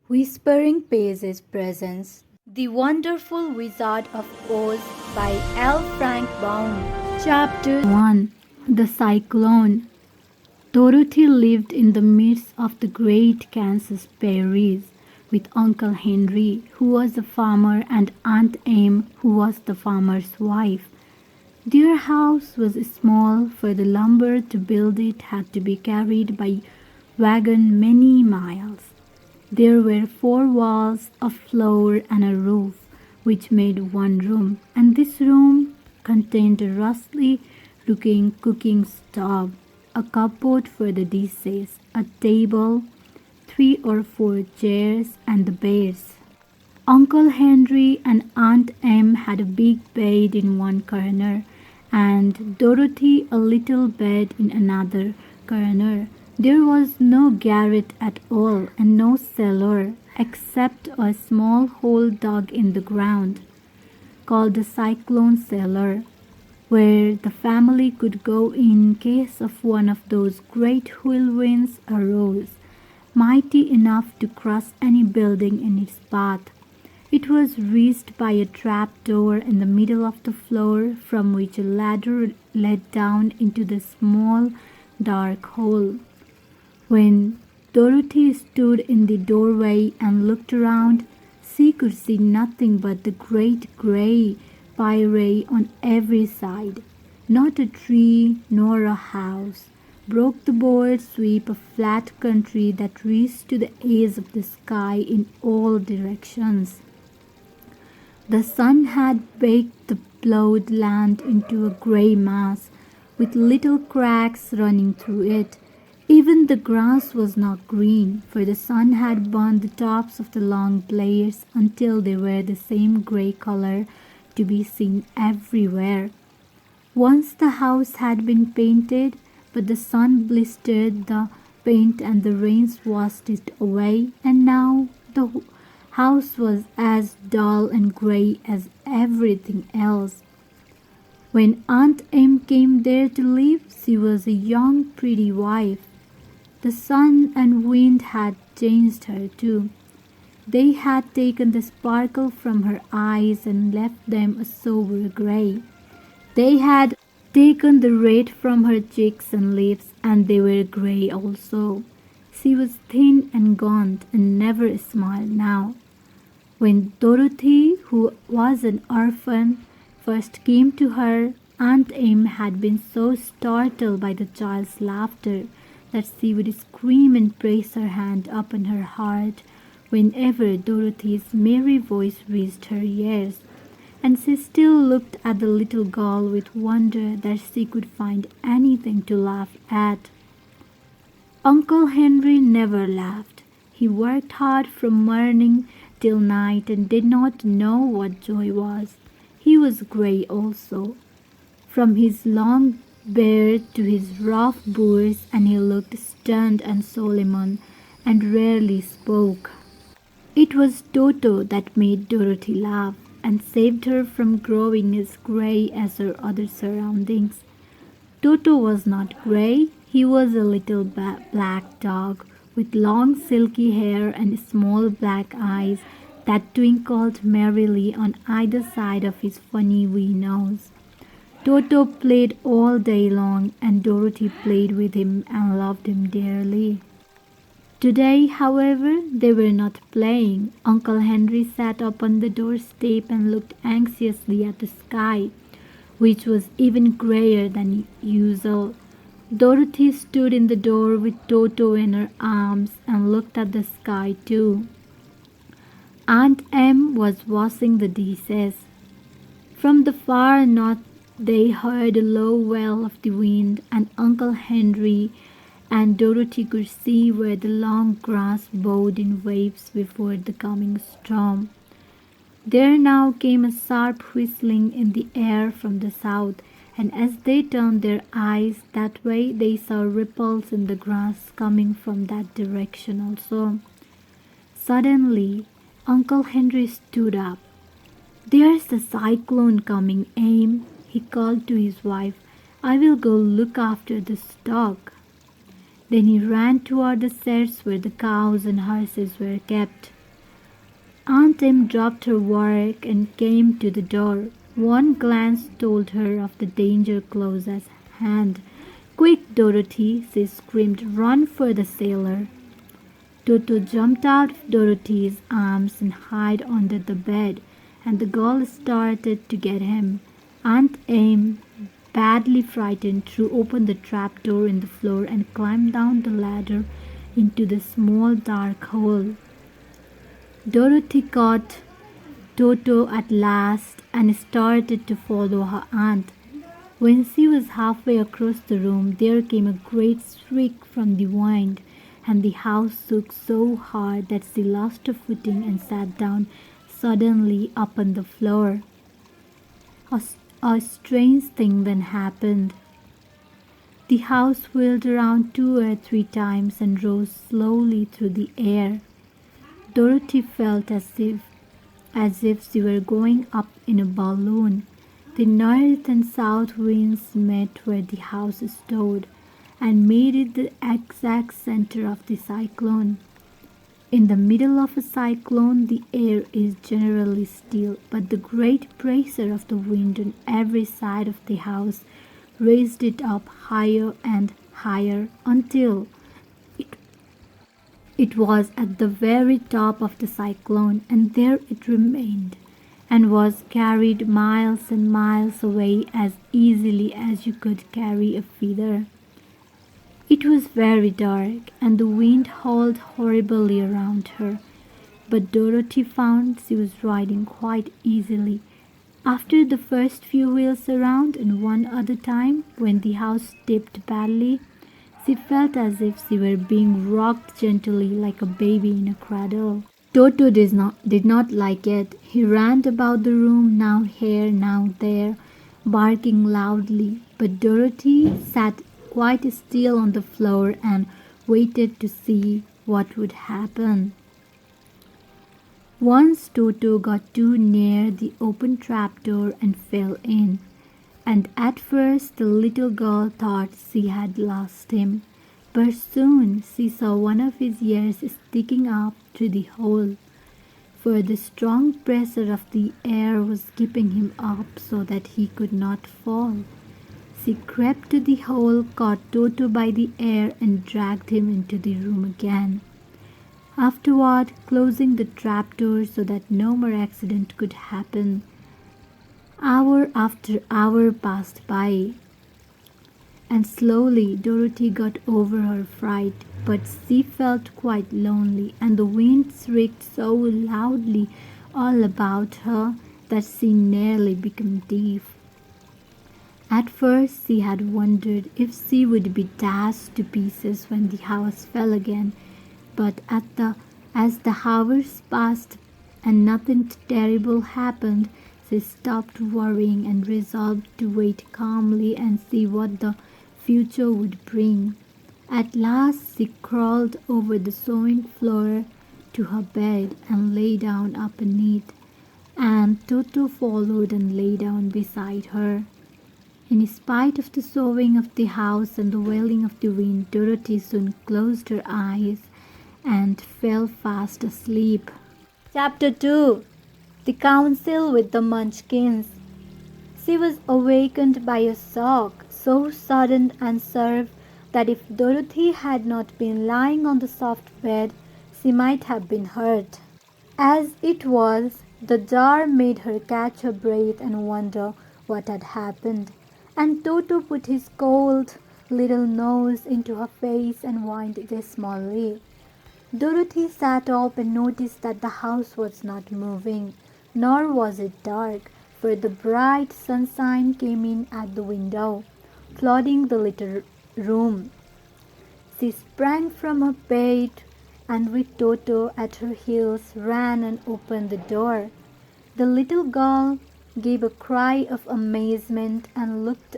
Whispering Pages presents The Wonderful Wizard of Oz by L. Frank Baum. Chapter 1. The Cyclone. Dorothy lived in the midst of the great Kansas prairies with Uncle Henry, who was a farmer, and Aunt Em, who was the farmer's wife. Their house was small, for the lumber to build it had to be carried by wagon many miles. There were 4 walls, a floor, and a roof, which made one room, and this room contained a rusty-looking cooking stove, a cupboard for the dishes, a table, 3 or 4 chairs, and the beds. Uncle Henry and Aunt Em had a big bed in one corner, and Dorothy a little bed in another corner. There was no garret at all, and no cellar, except a small hole dug in the ground, called the Cyclone cellar, where the family could go in case of one of those great whirlwinds arose, mighty enough to crush any building in its path. It was reached by a trap door in the middle of the floor, from which a ladder led down into the small dark hole. When Dorothy stood in the doorway and looked around, she could see nothing but the great grey prairie on every side. Not a tree nor a house broke the broad sweep of flat country that reached to the edge of the sky in all directions. The sun had baked the plowed land into a grey mass, with little cracks running through it. Even the grass was not green, for the sun had burned the tops of the long blades until they were the same grey color to be seen everywhere. Once the house had been painted, but the sun blistered the paint and the rains washed it away, and now the house was as dull and grey as everything else. When Aunt Em came there to live, she was a young, pretty wife. The sun and wind had changed her too. They had taken the sparkle from her eyes and left them a sober grey. They had taken the red from her cheeks and lips, and they were grey also. She was thin and gaunt and never smiled now. When Dorothy, who was an orphan, first came to her, Aunt Em had been so startled by the child's laughter that she would scream and press her hand upon her heart whenever Dorothy's merry voice reached her ears, and she still looked at the little girl with wonder that she could find anything to laugh at. Uncle Henry never laughed. He worked hard from morning till night and did not know what joy was. He was grey also, from his long beard to his rough boots, and he looked stern and solemn and rarely spoke. It was Toto that made Dorothy laugh and saved her from growing as grey as her other surroundings. Toto was not grey. He was a little black dog with long silky hair and small black eyes that twinkled merrily on either side of his funny wee nose. Toto played all day long, and Dorothy played with him and loved him dearly. Today, however, they were not playing. Uncle Henry sat upon the doorstep and looked anxiously at the sky, which was even grayer than usual. Dorothy stood in the door with Toto in her arms and looked at the sky too. Aunt Em was washing the dishes. From the far north they heard a low wail of the wind, and Uncle Henry and Dorothy could see where the long grass bowed in waves before the coming storm. There now came a sharp whistling in the air from the south, and as they turned their eyes that way, they saw ripples in the grass coming from that direction also. Suddenly, Uncle Henry stood up. "There's the cyclone coming, Em," he called to his wife. "I will go look after the stock." Then he ran toward the sheds where the cows and horses were kept. Aunt Em dropped her work and came to the door. One glance told her of the danger close at hand. "Quick, Dorothy!" she screamed. "Run for the sailor!" Toto jumped out of Dorothy's arms and hid under the bed, and the girl started to get him. Aunt Em, badly frightened, threw open the trap door in the floor and climbed down the ladder into the small dark hole. Dorothy caught Toto at last and started to follow her aunt. When she was halfway across the room, there came a great shriek from the wind, and the house shook so hard that she lost her footing and sat down suddenly upon the floor. A strange thing then happened. The house wheeled around 2 or 3 times and rose slowly through the air. Dorothy felt as if she were going up in a balloon. The north and south winds met where the house stood, and made it the exact center of the cyclone. In the middle of a cyclone, the air is generally still, but the great pressure of the wind on every side of the house raised it up higher and higher until it was at the very top of the cyclone, and there it remained, and was carried miles and miles away as easily as you could carry a feather. It was very dark, and the wind howled horribly around her, but Dorothy found she was riding quite easily. After the first few wheels around, and one other time when the house tipped badly, she felt as if she were being rocked gently like a baby in a cradle. Toto did not like it. He ran about the room, now here, now there, barking loudly, but Dorothy sat quite still on the floor and waited to see what would happen. Once Toto got too near the open trapdoor and fell in, and at first the little girl thought she had lost him, but soon she saw one of his ears sticking up through the hole, for the strong pressure of the air was keeping him up so that he could not fall. She crept to the hole, caught Toto by the ear, and dragged him into the room again. Afterward, closing the trapdoor so that no more accident could happen. Hour after hour passed by, and slowly Dorothy got over her fright, but she felt quite lonely, and the wind shrieked so loudly all about her that she nearly became deaf. At first she had wondered if she would be dashed to pieces when the house fell again, but as the hours passed and nothing terrible happened, she stopped worrying and resolved to wait calmly and see what the future would bring. At last she crawled over the sewing floor to her bed and lay down upon it, and Toto followed and lay down beside her. In spite of the sobbing of the house and the wailing of the wind, Dorothy soon closed her eyes and fell fast asleep. Chapter 2. The Council with the Munchkins. She was awakened by a shock so sudden and sharp that if Dorothy had not been lying on the soft bed, she might have been hurt. As it was, the jar made her catch her breath and wonder what had happened, and Toto put his cold little nose into her face and whined dismally. Dorothy sat up and noticed that the house was not moving, nor was it dark, for the bright sunshine came in at the window, flooding the little room. She sprang from her bed and with Toto at her heels ran and opened the door. The little girl gave a cry of amazement and looked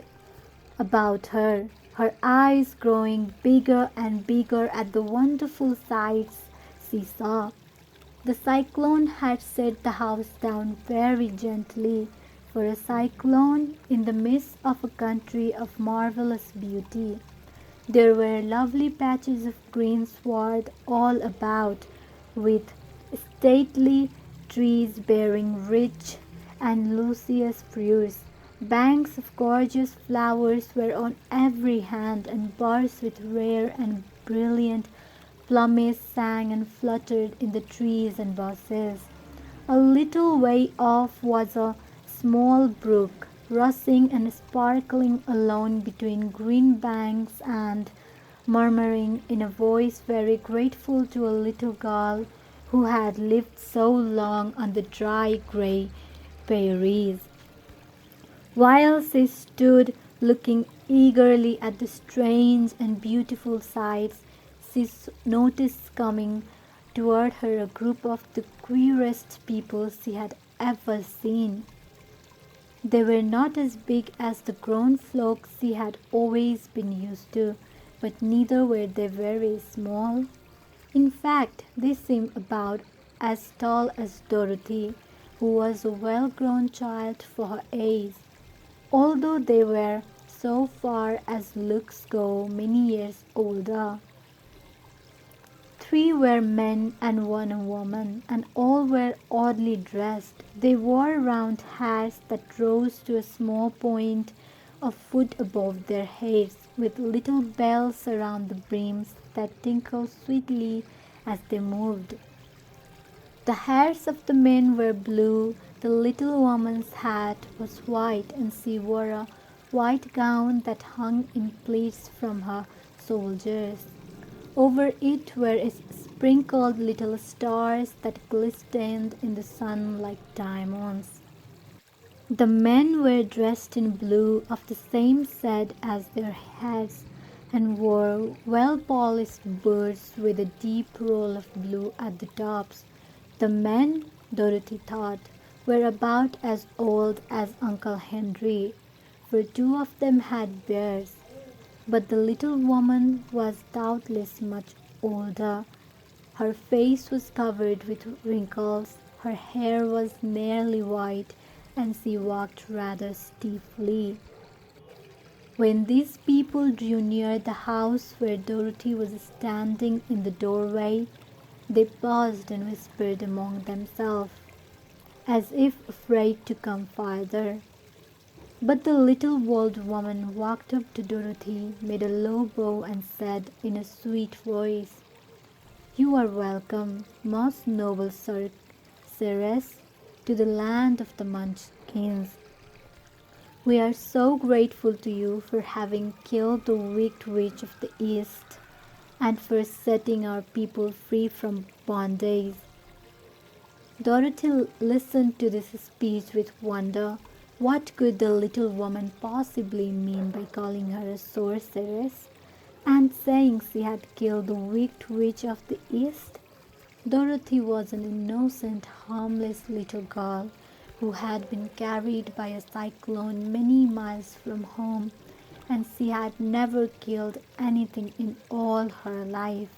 about her, her eyes growing bigger and bigger at the wonderful sights she saw. The cyclone had set the house down very gently, for a cyclone in the midst of a country of marvelous beauty. There were lovely patches of greensward all about, with stately trees bearing rich and luscious fruits. Banks of gorgeous flowers were on every hand, and birds with rare and brilliant plumage sang and fluttered in the trees and bushes. A little way off was a small brook, rushing and sparkling along between green banks and murmuring in a voice very grateful to a little girl who had lived so long on the dry grey prairies. While she stood looking eagerly at the strange and beautiful sights, she noticed coming toward her a group of the queerest people she had ever seen. They were not as big as the grown folk she had always been used to, but neither were they very small. In fact, they seemed about as tall as Dorothy, who was a well-grown child for her age, although they were, so far as looks go, many years older. Three were men and one a woman, and all were oddly dressed. They wore round hats that rose to a small point a foot above their heads, with little bells around the brims that tinkled sweetly as they moved. The hairs of the men were blue, the little woman's hat was white, and she wore a white gown that hung in plaits from her shoulders. Over it were sprinkled little stars that glistened in the sun like diamonds. The men were dressed in blue of the same shade as their hats, and wore well-polished boots with a deep roll of blue at the tops. The men, Dorothy thought, were about as old as Uncle Henry, for two of them had beards. But the little woman was doubtless much older. Her face was covered with wrinkles, her hair was nearly white, and she walked rather stiffly. When these people drew near the house where Dorothy was standing in the doorway, they paused and whispered among themselves, as if afraid to come farther. But the little old woman walked up to Dorothy, made a low bow, and said in a sweet voice, "You are welcome, most noble Sorceress, to the land of the Munchkins. We are so grateful to you for having killed the wicked witch of the East and for setting our people free from bondage." Dorothy listened to this speech with wonder. What could the little woman possibly mean by calling her a sorceress and saying she had killed the wicked witch of the East? Dorothy was an innocent, harmless little girl who had been carried by a cyclone many miles from home, and she had never killed anything in all her life.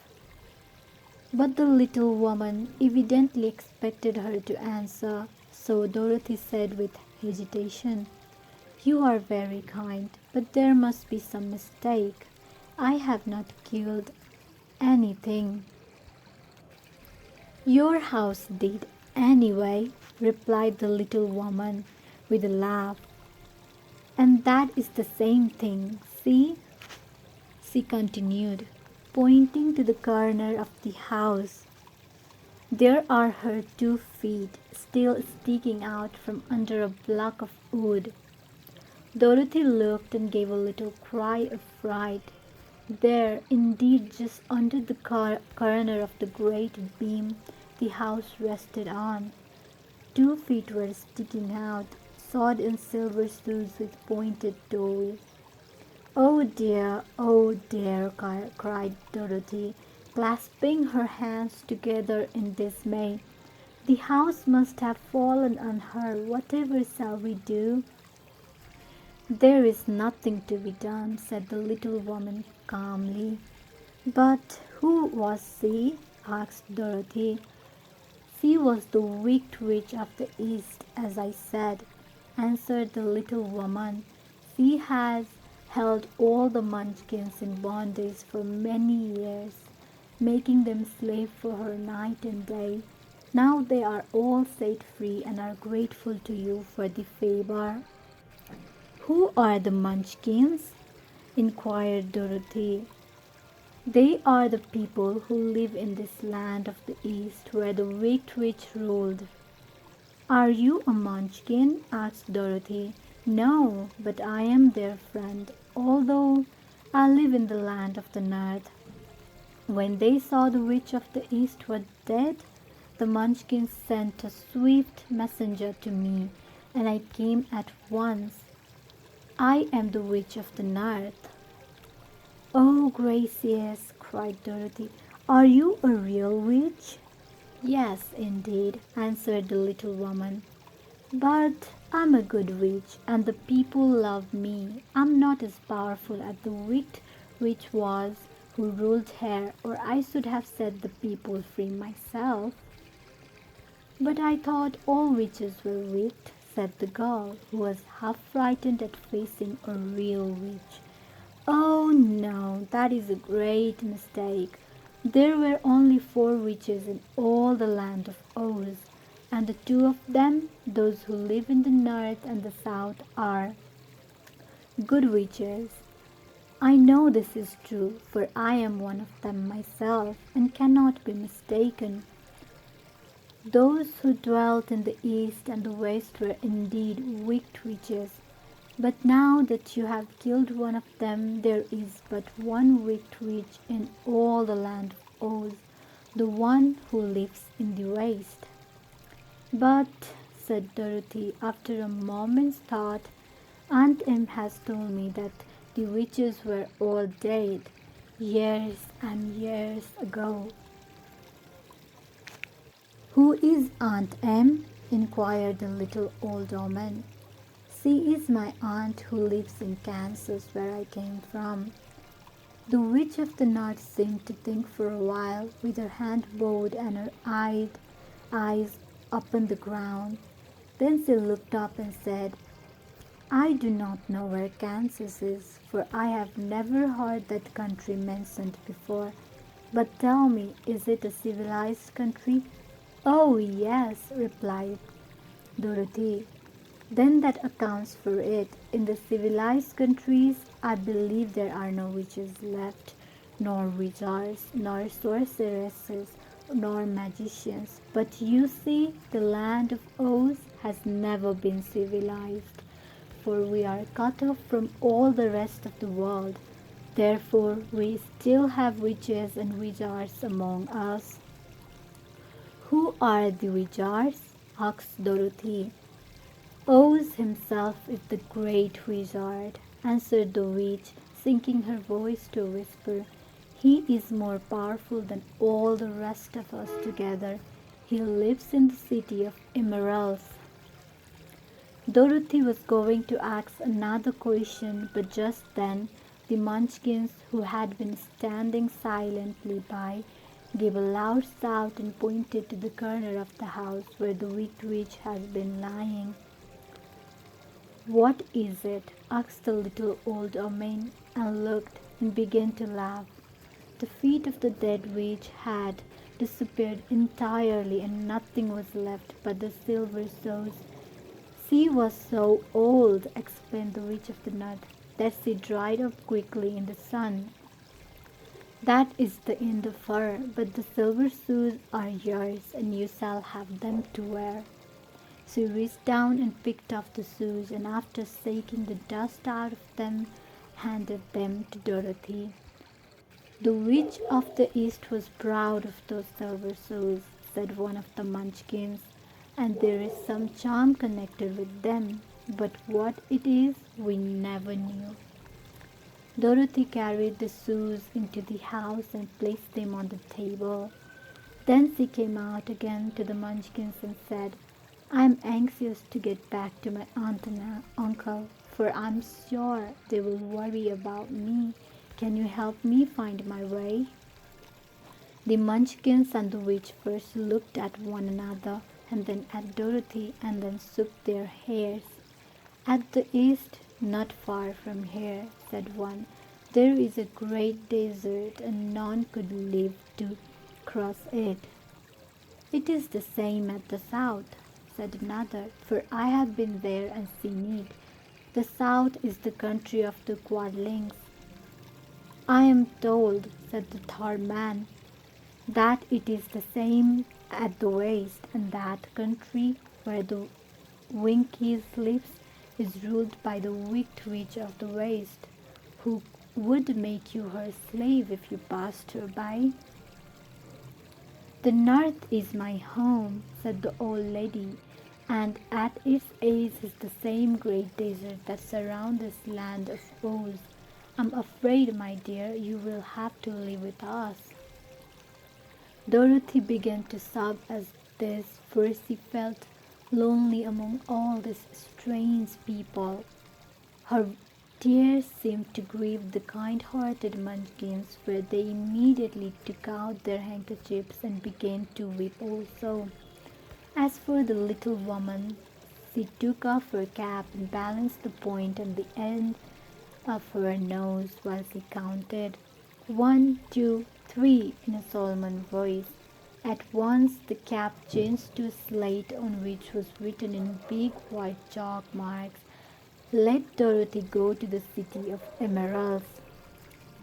But the little woman evidently expected her to answer, so Dorothy said with hesitation, "You are very kind, but there must be some mistake. I have not killed anything." "Your house did, anyway," replied the little woman with a laugh. "And that is the same thing. See," she continued, pointing to the corner of the house. "There are her 2 feet still sticking out from under a block of wood." Dorothy looked and gave a little cry of fright. There, indeed, just under the corner of the great beam the house rested on, 2 feet were sticking out, shod in silver shoes with pointed toes. Oh dear," cried Dorothy, clasping her hands together in dismay. "The house must have fallen on her. Whatever shall we do?" "There is nothing to be done," said the little woman calmly. "But who was she?" asked Dorothy. "She was the wicked witch of the East, as I said," answered the little woman. "She has held all the Munchkins in bondage for many years, making them slave for her night and day. Now they are all set free and are grateful to you for the favor." "Who are the Munchkins?" inquired Dorothy. "They are the people who live in this land of the East where the Wicked Witch ruled." "Are you a Munchkin?" asked Dorothy. "No, but I am their friend, although I live in the land of the North. When they saw the Witch of the East was dead, the Munchkins sent a swift messenger to me, and I came at once. I am the Witch of the North." "Oh, gracious!" cried Dorothy. "Are you a real witch?" "Yes, indeed," answered the little woman. "But I'm a good witch, and the people love me. I'm not as powerful as the wicked witch was who ruled here, or I should have set the people free myself." "But I thought all witches were wicked," said the girl, who was half frightened at facing a real witch. "Oh, no, that is a great mistake. There were only 4 witches in all the land of Oz, and the 2 of them, those who live in the North and the South, are good witches. I know this is true, for I am one of them myself, and cannot be mistaken. Those who dwelt in the East and the West were indeed wicked witches. But now that you have killed one of them, there is but one wicked witch in all the land of Oz, the one who lives in the West." "But," said Dorothy, after a moment's thought, "Aunt Em has told me that the witches were all dead, years and years ago." "Who is Aunt Em?" inquired the little old woman. "She is my aunt who lives in Kansas, where I came from." The Witch of the North seemed to think for a while, with her hand bowed and her eyes upon the ground. Then she looked up and said, "I do not know where Kansas is, for I have never heard that country mentioned before. But tell me, is it a civilized country?" "Oh, yes," replied Dorothy. "Then that accounts for it. In the civilized countries, I believe there are no witches left, nor wizards, nor sorceresses, nor magicians. But you see, the land of Oz has never been civilized, for we are cut off from all the rest of the world. Therefore, we still have witches and wizards among us." "Who are the wizards?" asked Dorothy. "Oz himself is the great wizard," answered the witch, sinking her voice to a whisper. "He is more powerful than all the rest of us together. He lives in the city of emeralds." Dorothy was going to ask another question, but just then the Munchkins, who had been standing silently by, gave a loud shout and pointed to the corner of the house where the wicked witch had been lying. "What is it?" asked the little old woman, and looked and began to laugh. The feet of the dead witch had disappeared entirely, and nothing was left but the silver shoes. "She was so old," explained the Witch of the North, "that she dried up quickly in the sun. That is the end of her, but the silver shoes are yours, and you shall have them to wear." She reached down and picked up the shoes, and after shaking the dust out of them, handed them to Dorothy. "The Witch of the East was proud of those silver shoes," said one of the Munchkins, "and there is some charm connected with them, but what it is we never knew." Dorothy carried the shoes into the house and placed them on the table. Then she came out again to the Munchkins and said, "I am anxious to get back to my aunt and uncle, for I'm sure they will worry about me. Can you help me find my way?" The Munchkins and the witch first looked at one another, and then at Dorothy, and then shook their heads. "At the east, not far from here," said one, "there is a great desert, and none could live to cross it." "It is the same at the south," said another, "for I have been there and seen it. The south is the country of the Quadlings." "I am told," said the third man, "that it is the same at the west, and that country where the Winkies lives is ruled by the wicked witch of the west, who would make you her slave if you passed her by." "The north is my home," said the old lady, "and at its edge is the same great desert that surrounds this land of Oz. I'm afraid, my dear, you will have to live with us." Dorothy began to sob as this, for she felt lonely among all these strange people. Her tears seemed to grieve the kind-hearted Munchkins, for they immediately took out their handkerchiefs and began to weep also. As for the little woman, she took off her cap and balanced the point on the end of her nose while she counted 1, 2, 3 in a solemn voice. At once the cap changed to a slate on which was written in big white chalk marks, "Let Dorothy go to the City of Emeralds."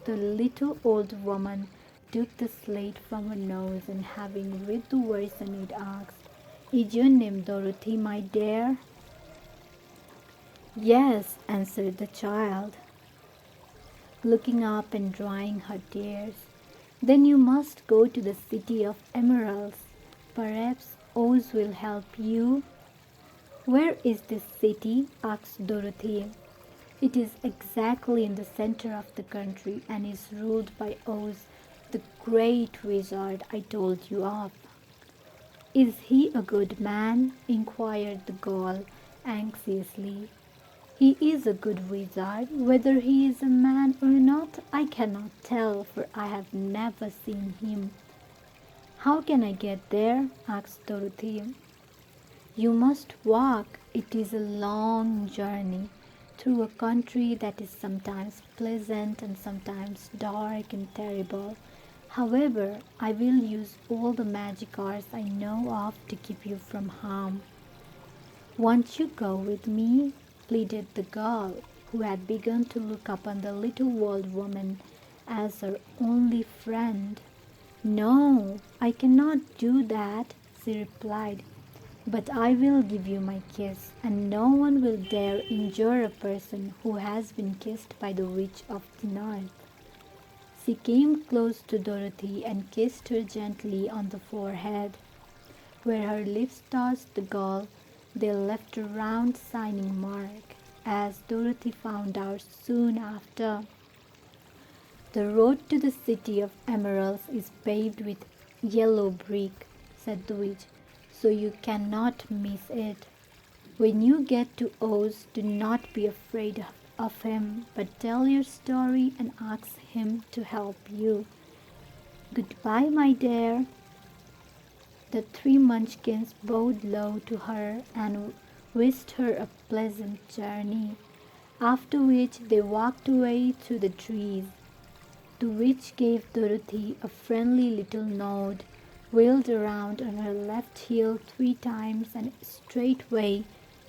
The little old woman took the slate from her nose and, having read the words on it, asked, "Is your name Dorothy, my dear?" "Yes," answered the child, looking up and drying her tears. "Then you must go to the City of Emeralds. Perhaps Oz will help you." "Where is this city?" asked Dorothy. "It is exactly in the center of the country and is ruled by Oz, the great wizard I told you of." "Is he a good man?" inquired the girl anxiously. "He is a good wizard. Whether he is a man or not, I cannot tell, for I have never seen him." "How can I get there?" asked Dorothy. "You must walk. It is a long journey through a country that is sometimes pleasant and sometimes dark and terrible. However, I will use all the magic arts I know of to keep you from harm." "Won't you go with me?" pleaded the girl, who had begun to look upon the little old woman as her only friend. "No, I cannot do that," she replied, "but I will give you my kiss, and no one will dare injure a person who has been kissed by the witch of the north." She came close to Dorothy and kissed her gently on the forehead. Where her lips touched the girl, they left a round shining mark, as Dorothy found out soon after. "The road to the City of Emeralds is paved with yellow brick," said the witch, "so you cannot miss it. When you get to Oz, do not be afraid of him, but tell your story and ask him to help you. Goodbye, my dear." The three Munchkins bowed low to her and wished her a pleasant journey, after which they walked away through the trees. The witch gave Dorothy a friendly little nod, wheeled around on her left heel 3 times, and straightway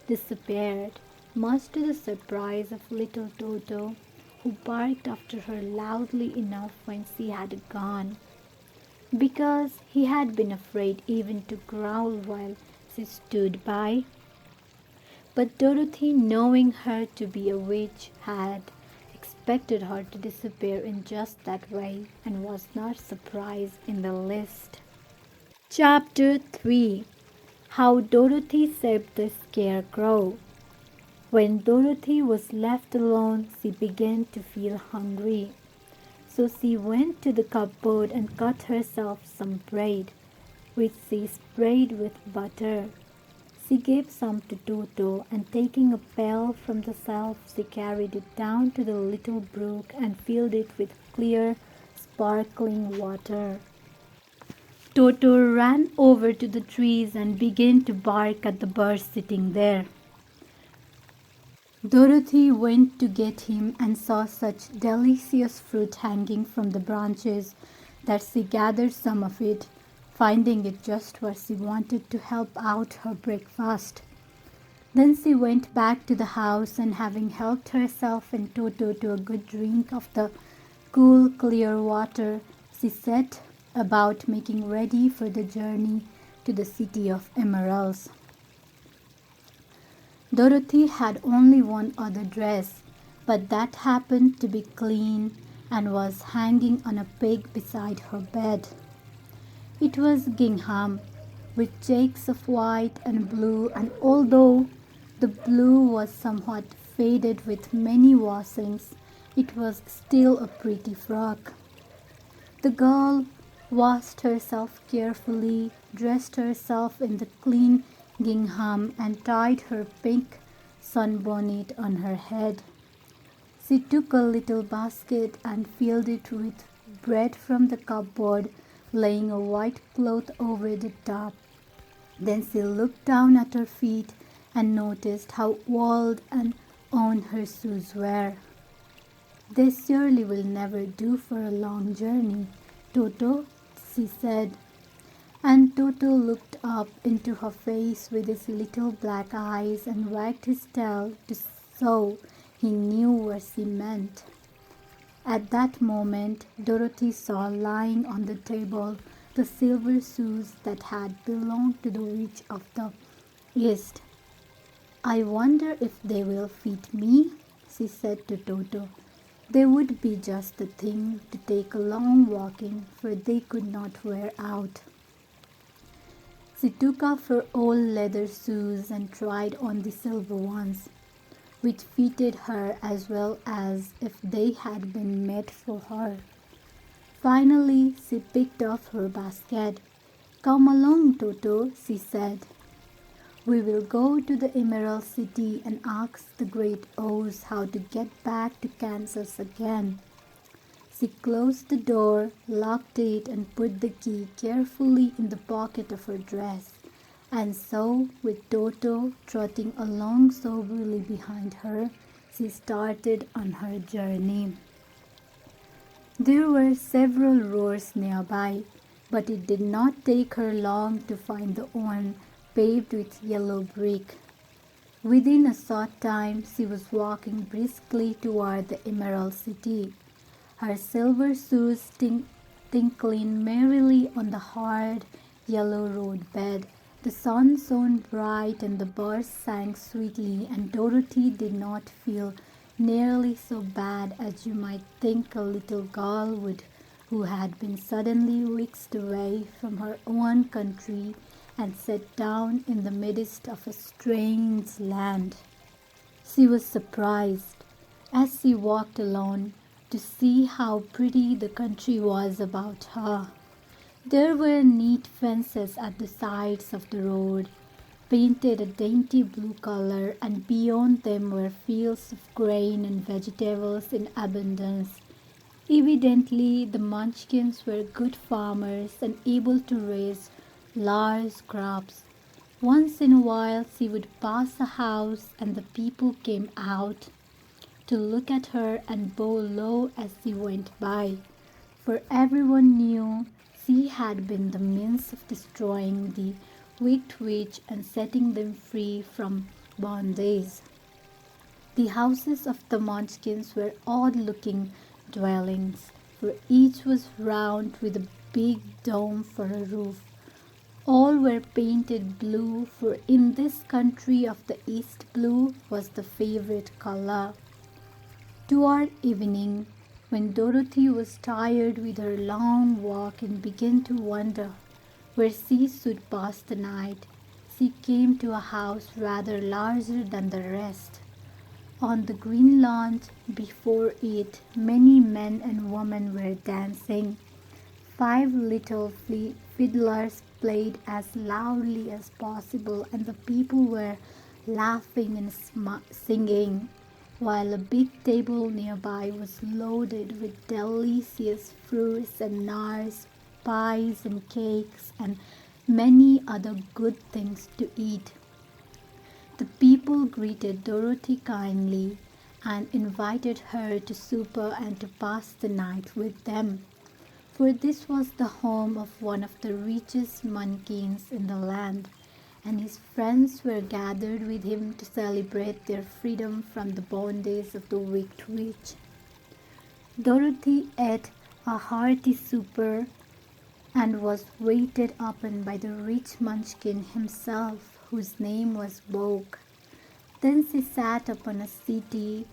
disappeared, much to the surprise of little Toto, who barked after her loudly enough when she had gone, because he had been afraid even to growl while she stood by. But Dorothy, knowing her to be a witch, had expected her to disappear in just that way, and was not surprised in the least. Chapter 3. How Dorothy Saved the Scarecrow. When Dorothy was left alone, she began to feel hungry. So she went to the cupboard and cut herself some bread, which she spread with butter. She gave some to Toto, and taking a pail from the shelf, she carried it down to the little brook and filled it with clear, sparkling water. Toto ran over to the trees and began to bark at the birds sitting there. Dorothy went to get him and saw such delicious fruit hanging from the branches that she gathered some of it, finding it just what she wanted to help out her breakfast. Then she went back to the house, and having helped herself and Toto to a good drink of the cool, clear water, she set about making ready for the journey to the City of Emeralds. Dorothy had only one other dress, but that happened to be clean and was hanging on a peg beside her bed. It was gingham, with checks of white and blue, and although the blue was somewhat faded with many washings, it was still a pretty frock. The girl washed herself carefully, dressed herself in the clean gingham, and tied her pink sunbonnet on her head. She took a little basket and filled it with bread from the cupboard, laying a white cloth over the top. Then she looked down at her feet and noticed how old and worn her shoes were. "They surely will never do for a long journey, Toto," she said. And Toto looked up into her face with his little black eyes and wagged his tail so he knew what she meant. At that moment, Dorothy saw lying on the table the silver shoes that had belonged to the Witch of the East. "I wonder if they will fit me," she said to Toto. "They would be just the thing to take a long walking, for they could not wear out." She took off her old leather shoes and tried on the silver ones, which fitted her as well as if they had been made for her. Finally, she picked up her basket. "Come along, Toto," she said. "We will go to the Emerald City and ask the Great Oz how to get back to Kansas again." She closed the door, locked it, and put the key carefully in the pocket of her dress. And so, with Toto trotting along soberly behind her, she started on her journey. There were several roads nearby, but it did not take her long to find the one paved with yellow brick. Within a short time, she was walking briskly toward the Emerald City, her silver shoes tinkling merrily on the hard yellow roadbed. The sun shone bright and the birds sang sweetly, and Dorothy did not feel nearly so bad as you might think a little girl would who had been suddenly whisked away from her own country and set down in the midst of a strange land. She was surprised, as she walked alone, to see how pretty the country was about her. There were neat fences at the sides of the road, painted a dainty blue color, and beyond them were fields of grain and vegetables in abundance. Evidently, the Munchkins were good farmers and able to raise large crops. Once in a while she would pass a house, and the people came out to look at her and bow low as she went by, for everyone knew she had been the means of destroying the wicked witch and setting them free from bondage. The houses of the Munchkins were odd-looking dwellings, for each was round with a big dome for a roof. All were painted blue, for in this country of the East blue was the favorite color. Toward evening, when Dorothy was tired with her long walk and began to wonder where she should pass the night, she came to a house rather larger than the rest. On the green lawn before it, many men and women were dancing. 5 little fiddlers played as loudly as possible, and the people were laughing and singing, while a big table nearby was loaded with delicious fruits and nuts, pies and cakes, and many other good things to eat. The people greeted Dorothy kindly and invited her to supper and to pass the night with them. for this was the home of one of the richest Munchkins in the land, and his friends were gathered with him to celebrate their freedom from the bondage of the wicked witch. Dorothy ate a hearty supper and was waited upon by the rich Munchkin himself, whose name was Baum. Then she sat upon a settee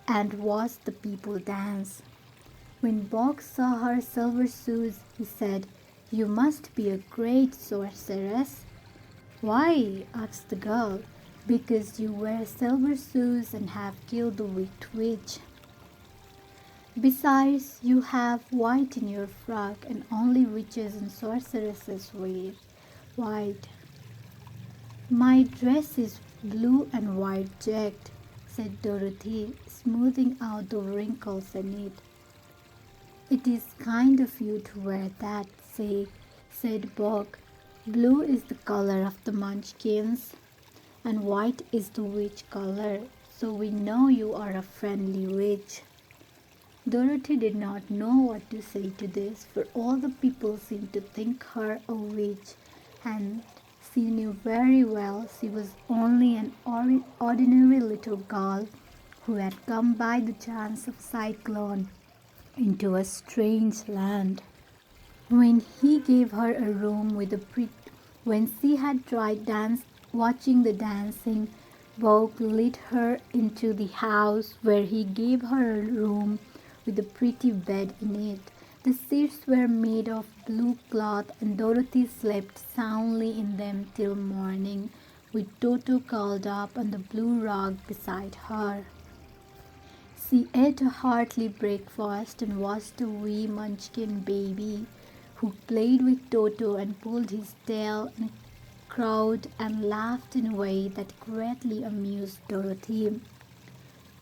and watched the people dance. When Baum saw her silver shoes, he said, "You must be a great sorceress." "Why?" asked the girl. "Because you wear silver shoes and have killed the wicked witch. Besides, you have white in your frock, and only witches and sorceresses wear white." "My dress is blue and white checked," said Dorothy, smoothing out the wrinkles in it. "It is kind of you to wear that," said Baum. "Blue is the color of the Munchkins, and white is the witch color, so we know you are a friendly witch." Dorothy did not know what to say to this, for all the people seemed to think her a witch, and she knew very well she was only an ordinary little girl who had come by the chance of Cyclone into a strange land. When he gave her a room with when she had tried watching the dancing, Baum led her into the house, where he gave her a room with a pretty bed in it. The sheets were made of blue cloth, and Dorothy slept soundly in them till morning, with Toto curled up on the blue rug beside her. She ate a hearty breakfast and watched a wee Munchkin baby, who played with Toto and pulled his tail and crowed and laughed in a way that greatly amused Dorothy.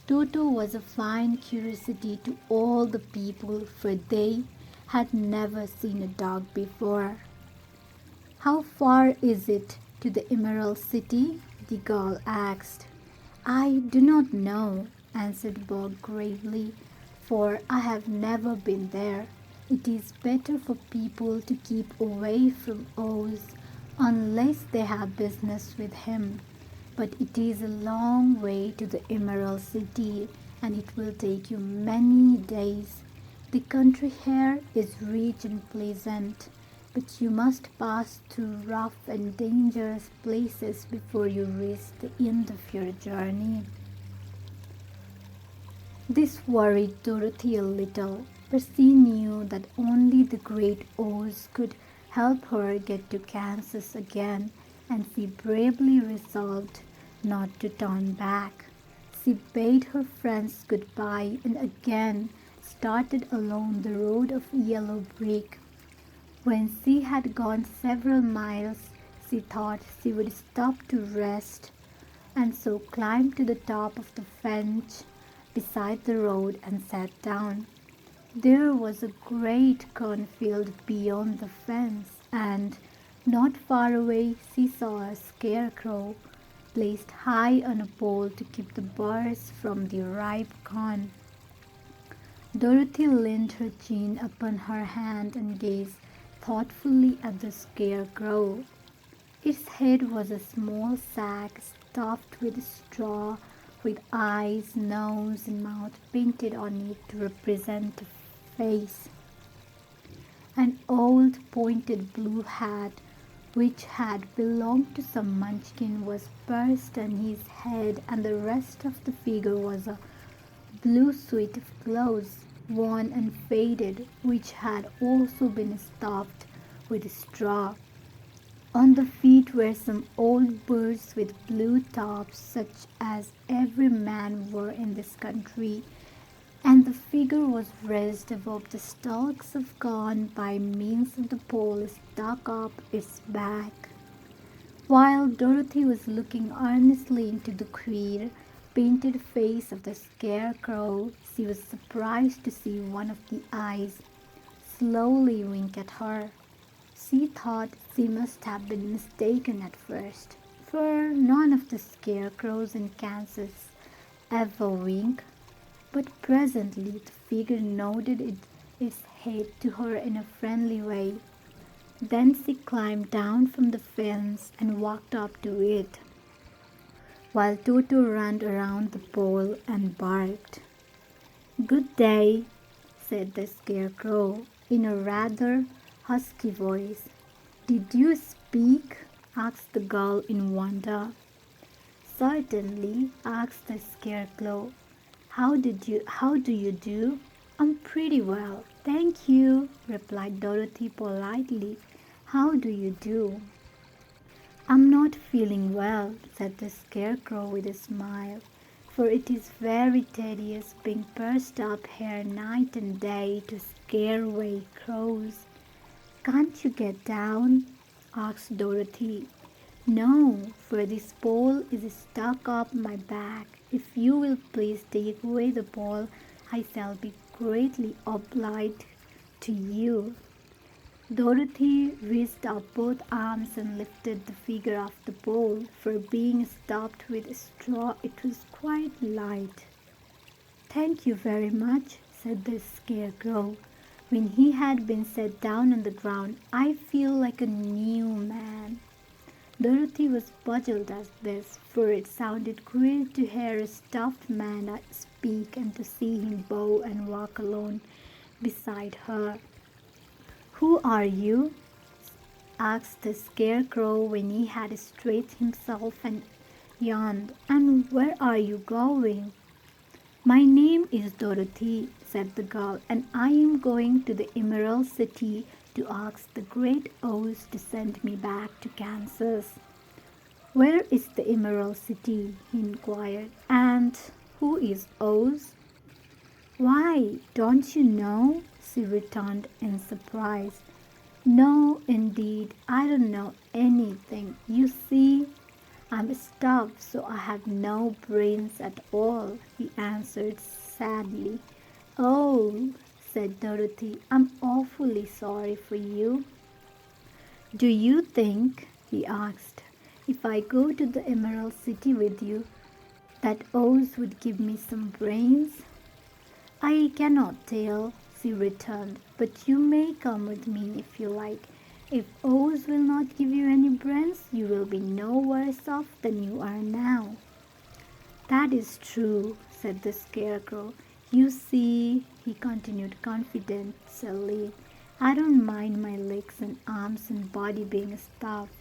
Toto was a fine curiosity to all the people, for they had never seen a dog before. "How far is it to the Emerald City?" the girl asked. "I do not know," answered Baum gravely, "for I have never been there. It is better for people to keep away from Oz unless they have business with him. But it is a long way to the Emerald City, and it will take you many days. The country here is rich and pleasant, but you must pass through rough and dangerous places before you reach the end of your journey." This worried Dorothy a little, but she knew that only the great Oz could help her get to Kansas again, and she bravely resolved not to turn back. She bade her friends goodbye and again started along the road of yellow brick. When she had gone several miles, she thought she would stop to rest, and so climbed to the top of the fence beside the road and sat down. There was a great cornfield beyond the fence, and not far away she saw a scarecrow placed high on a pole to keep the birds from the ripe corn. Dorothy leaned her chin upon her hand and gazed thoughtfully at the scarecrow. Its head was a small sack stuffed with straw, with eyes, nose, and mouth painted on it to represent a face. An old pointed blue hat, which had belonged to some Munchkin, was perched on his head, and the rest of the figure was a blue suit of clothes, worn and faded, which had also been stuffed with straw. On the feet were some old boots with blue tops, such as every man wore in this country, and the figure was raised above the stalks of corn by means of the pole stuck up its back. While Dorothy was looking earnestly into the queer, painted face of the scarecrow, she was surprised to see one of the eyes slowly wink at her. She thought she must have been mistaken at first, for none of the scarecrows in Kansas ever wink. But presently the figure nodded its head to her in a friendly way. Then she climbed down from the fence and walked up to it, while Toto ran around the pole and barked. "Good day," said the Scarecrow in a rather husky voice. "Did you speak?" asked the girl in wonder. "Certainly," asked the Scarecrow. How do you do?" "I'm pretty well, thank you," replied Dorothy politely. "How do you do?" "I'm not feeling well," said the Scarecrow with a smile, "for it is very tedious being perched up here night and day to scare away crows." "Can't you get down?" asked Dorothy. "No, for this pole is stuck up my back. If you will please take away the pole, I shall be greatly obliged to you." Dorothy reached up both arms and lifted the figure of the pole. For being stopped with straw, it was quite light. "Thank you very much," said the Scarecrow, when he had been set down on the ground. "I feel like a new man." Dorothy was puzzled at this, for it sounded queer to hear a stuffed man speak and to see him bow and walk alone beside her. "Who are you?" asked the Scarecrow when he had straightened himself and yawned. "And where are you going?" "My name is Dorothy," said the girl, "and I am going to the Emerald City to ask the great Oz to send me back to Kansas." "Where is the Emerald City?" he inquired. "And who is Oz?" "Why, don't you know?" she returned in surprise. "No, indeed, I don't know anything. You see, I'm stuffed, so I have no brains at all," he answered sadly. "Oh," said Dorothy, "I'm awfully sorry for you." "Do you think," he asked, "if I go to the Emerald City with you, that Oz would give me some brains?" "I cannot tell," she returned, "but you may come with me if you like. If Oz will not give you any brains, you will be no worse off than you are now." "That is true," said the Scarecrow. "You see," he continued confidentially, "I don't mind my legs and arms and body being stuffed,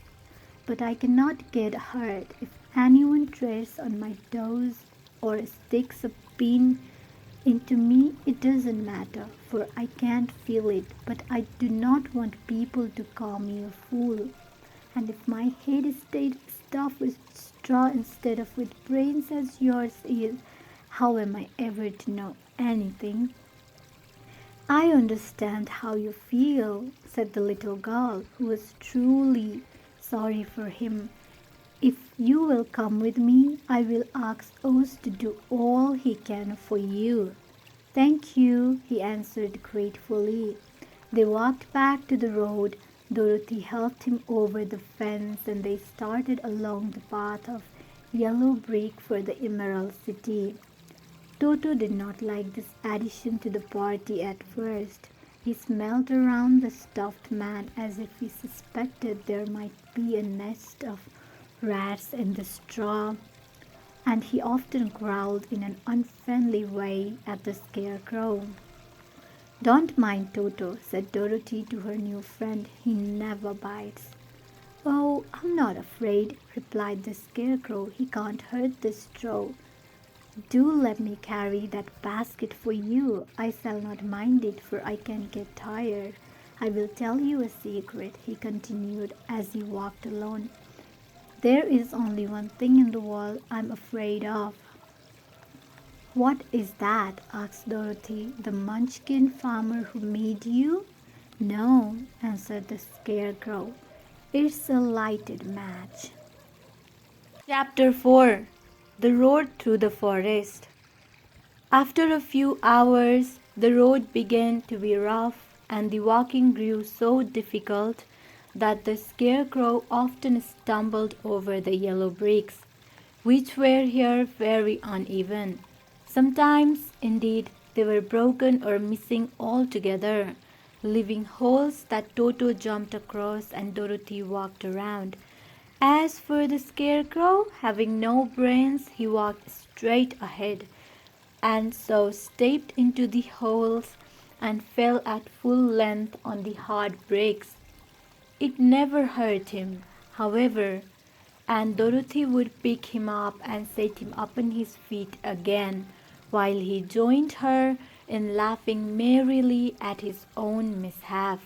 but I cannot get hurt. If anyone treads on my toes or sticks a pin into me, it doesn't matter, for I can't feel it, but I do not want people to call me a fool. And if my head is stuffed with straw instead of with brains as yours is, how am I ever to know anything?" "I understand how you feel," said the little girl, who was truly sorry for him. "If you will come with me, I will ask Oz to do all he can for you." "Thank you," he answered gratefully. They walked back to the road. Dorothy helped him over the fence, and they started along the path of yellow brick for the Emerald City. Toto did not like this addition to the party at first. He smelled around the stuffed man as if he suspected there might be a nest of rats in the straw, and he often growled in an unfriendly way at the Scarecrow. "Don't mind Toto," said Dorothy to her new friend. "He never bites." "Oh, I'm not afraid," replied the Scarecrow. "He can't hurt the straw. Do let me carry that basket for you. I shall not mind it, for I can get tired. I will tell you a secret," he continued as he walked alone. "There is only one thing in the world I'm afraid of." "What is that?" asked Dorothy. "The Munchkin farmer who made you?" "No," answered the Scarecrow. "It's a lighted match." Chapter 4. The Road Through the Forest. After a few hours, the road began to be rough, and the walking grew so difficult that the Scarecrow often stumbled over the yellow bricks, which were here very uneven. Sometimes, indeed, They were broken or missing altogether, leaving holes that Toto jumped across and Dorothy walked around. As for the Scarecrow, having no brains, he walked straight ahead, and so stepped into the holes and fell at full length on the hard bricks. It never hurt him, however, and Dorothy would pick him up and set him upon his feet again, while he joined her in laughing merrily at his own mishap.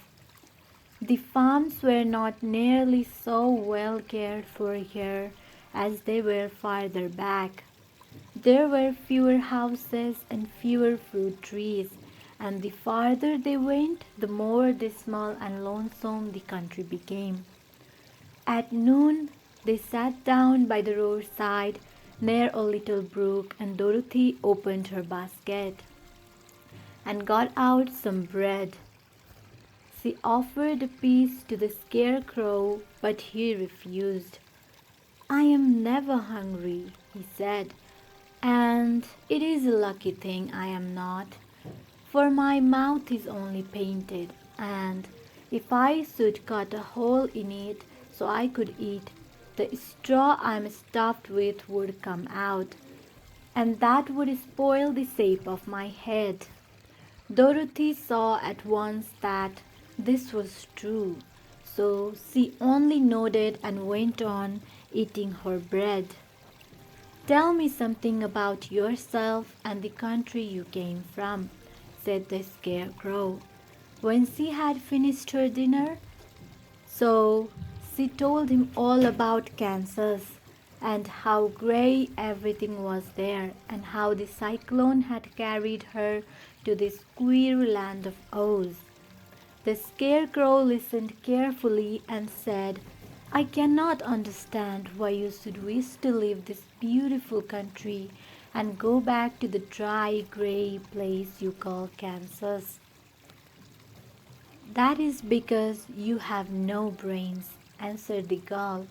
The farms were not nearly so well cared for here as they were farther back. There were fewer houses and fewer fruit trees, and the farther they went, the more dismal and lonesome the country became. At noon, they sat down by the roadside near a little brook, and Dorothy opened her basket and got out some bread. She offered a piece to the Scarecrow, but he refused. "I am never hungry," he said, "and it is a lucky thing I am not, for my mouth is only painted, and if I should cut a hole in it so I could eat, the straw I am stuffed with would come out, and that would spoil the shape of my head." Dorothy saw at once that this was true, so she only nodded and went on eating her bread. "Tell me something about yourself and the country you came from," said the Scarecrow, when she had finished her dinner. So she told him all about Kansas, and how grey everything was there, and how the cyclone had carried her to this queer land of Oz. The Scarecrow listened carefully and said, "I cannot understand why you should wish to leave this beautiful country and go back to the dry, grey place you call Kansas." "That is because you have no brains," answered the gull.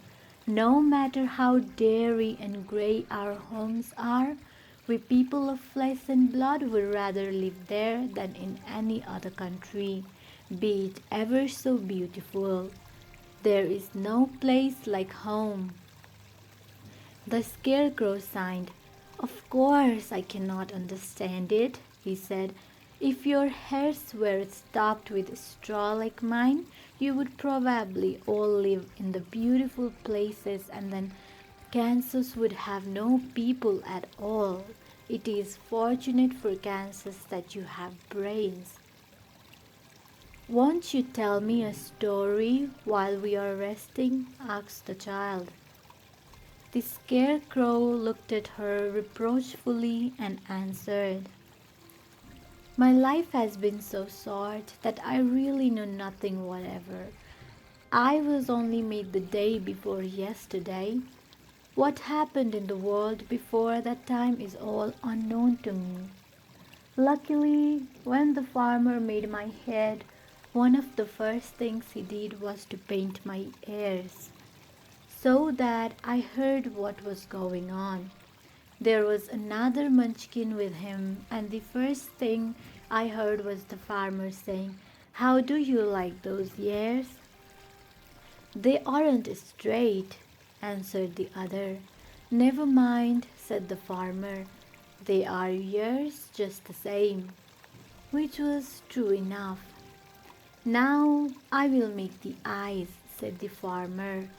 "No matter how dreary and grey our homes are, we people of flesh and blood would rather live there than in any other country, be it ever so beautiful. There is no place like home." The Scarecrow sighed. "Of course I cannot understand it," he said. "If your heads were stuffed with straw like mine, you would probably all live in the beautiful places, and then Kansas would have no people at all. It is fortunate for Kansas that you have brains." "Won't you tell me a story while we are resting?" asked the child. The Scarecrow looked at her reproachfully and answered, "My life has been so short that I really know nothing whatever. I was only made the day before yesterday. What happened in the world before that time is all unknown to me. Luckily, when the farmer made my head, one of the first things he did was to paint my ears, so that I heard what was going on. There was another Munchkin with him, and the first thing I heard was the farmer saying, 'How do you like those ears?' 'They aren't straight,' answered the other. 'Never mind,' said the farmer. 'They are yours just the same,' which was true enough. 'Now I will make the eyes,' said the farmer.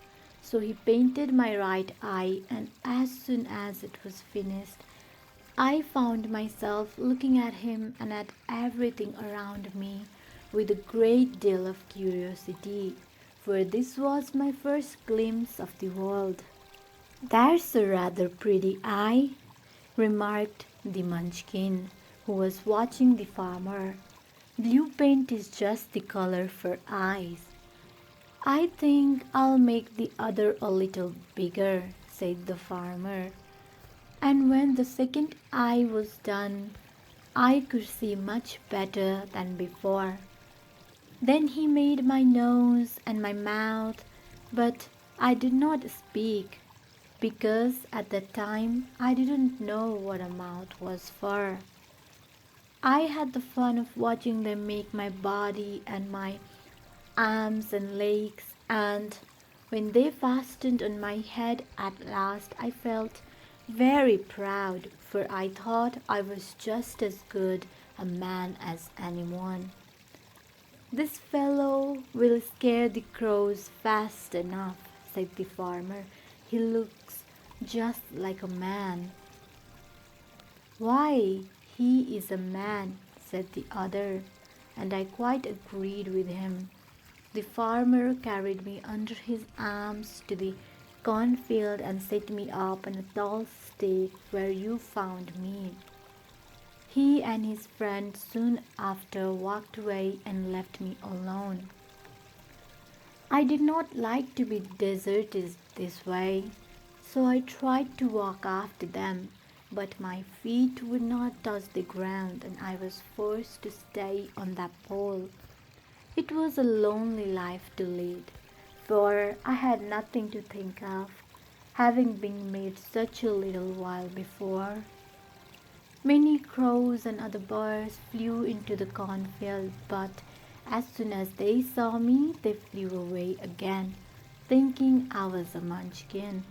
So he painted my right eye, and as soon as it was finished, I found myself looking at him and at everything around me with a great deal of curiosity, for this was my first glimpse of the world." "That's a rather pretty eye," remarked the Munchkin, who was watching the farmer. "Blue paint is just the color for eyes." "I think I'll make the other a little bigger," said the farmer. And when the second eye was done, I could see much better than before. Then he made my nose and my mouth, but I did not speak, because at that time I didn't know what a mouth was for. I had the fun of watching them make my body and my arms and legs, and when they fastened on my head at last, I felt very proud, for I thought I was just as good a man as anyone. This fellow will scare the crows fast enough, said the farmer. He looks just like a man. Why, he is a man, said the other, and I quite agreed with him. The farmer carried me under his arms to the cornfield and set me up on a tall stake where you found me. He and his friend soon after walked away and left me alone. I did not like to be deserted this way, so I tried to walk after them, but my feet would not touch the ground and I was forced to stay on that pole. It was a lonely life to lead, for I had nothing to think of, having been made such a little while before. Many crows and other birds flew into the cornfield, but as soon as they saw me, they flew away again, thinking I was a munchkin.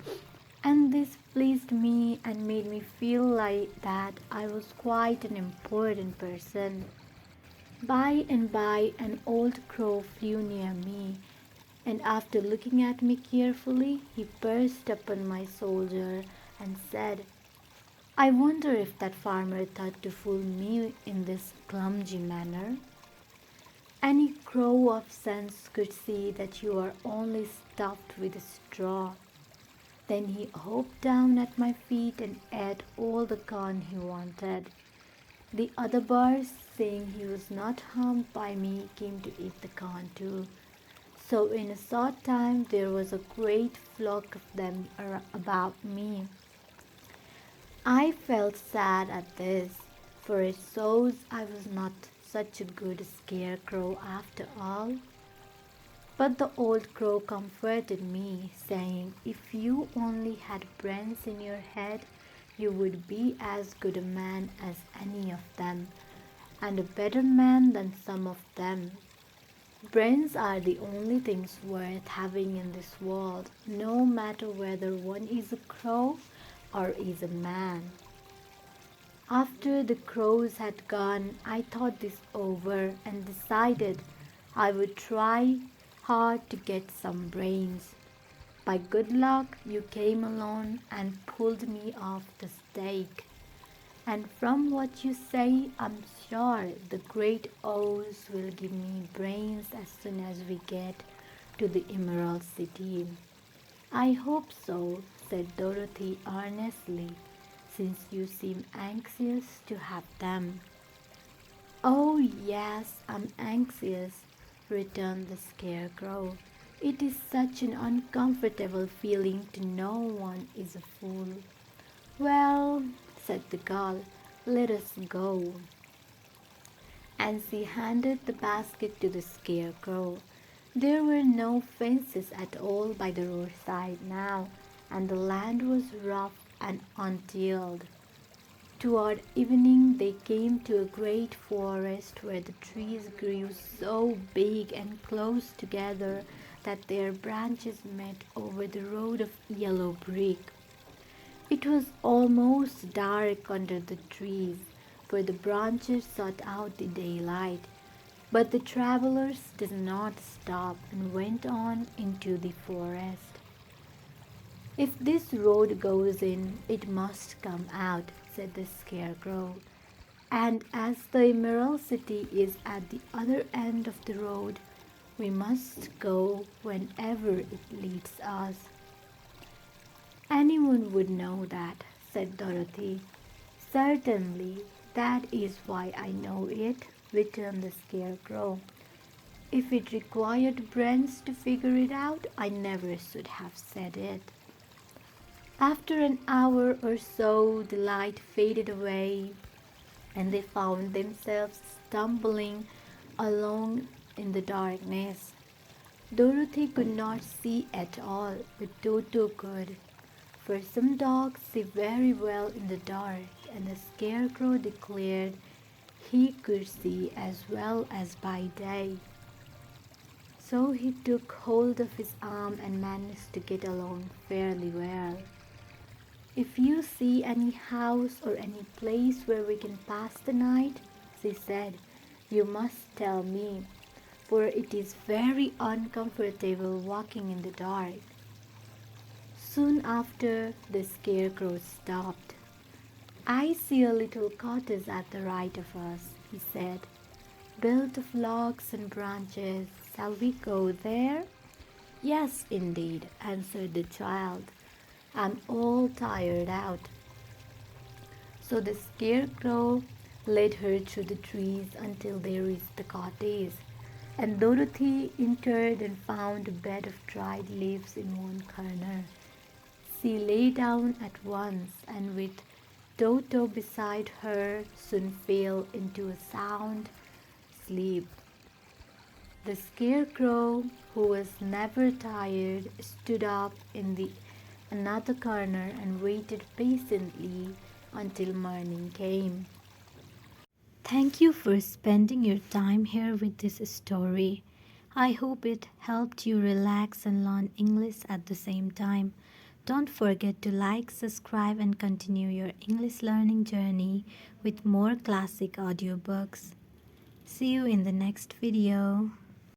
And this pleased me and made me feel like that I was quite an important person. By and by, an old crow flew near me, and after looking at me carefully, he perched upon my shoulder and said, I wonder if that farmer thought to fool me in this clumsy manner. Any crow of sense could see that you are only stuffed with straw. Then he hopped down at my feet and ate all the corn he wanted. The other birds, seeing he was not harmed by me, came to eat the corn too. So in a short time there was a great flock of them about me. I felt sad at this, for it shows I was not such a good scarecrow after all. But the old crow comforted me, saying, if you only had brains in your head, you would be as good a man as any of them, and a better man than some of them. Brains are the only things worth having in this world, no matter whether one is a crow or is a man. After the crows had gone, I thought this over and decided I would try hard to get some brains. By good luck, you came along and pulled me off the stake. And from what you say, I'm sure the great Oz will give me brains as soon as we get to the Emerald City. I hope so, said Dorothy earnestly, since you seem anxious to have them. Oh, yes, I'm anxious, returned the Scarecrow. It is such an uncomfortable feeling to know one is a fool. Well, said the girl, let us go. And she handed the basket to the Scarecrow. There were no fences at all by the roadside now, and the land was rough and untilled. Toward evening they came to a great forest where the trees grew so big and close together that their branches met over the road of yellow brick. It was almost dark under the trees, for the branches shut out the daylight, but the travelers did not stop and went on into the forest. If this road goes in, it must come out, said the Scarecrow. And as the Emerald City is at the other end of the road, we must go whenever it leads us. Anyone would know that, said Dorothy. Certainly, that is why I know it, returned the Scarecrow. If it required brains to figure it out, I never should have said it. After an hour or so, the light faded away, and they found themselves stumbling along in the darkness. Dorothy could not see at all, but Toto could. For some dogs see very well in the dark, and the Scarecrow declared he could see as well as by day. So he took hold of his arm and managed to get along fairly well. "If you see any house or any place where we can pass the night," she said, "you must tell me, for it is very uncomfortable walking in the dark." Soon after, the Scarecrow stopped. "I see a little cottage at the right of us," he said, "built of logs and branches. Shall we go there?" "Yes, indeed," answered the child. "I'm all tired out." So the Scarecrow led her through the trees until they reached the cottage, and Dorothy entered and found a bed of dried leaves in one corner. She lay down at once, and with Toto beside her, soon fell into a sound sleep. The Scarecrow, who was never tired, stood up in the another corner and waited patiently until morning came. Thank you for spending your time here with this story. I hope it helped you relax and learn English at the same time. Don't forget to like, subscribe, and continue your English learning journey with more classic audiobooks. See you in the next video.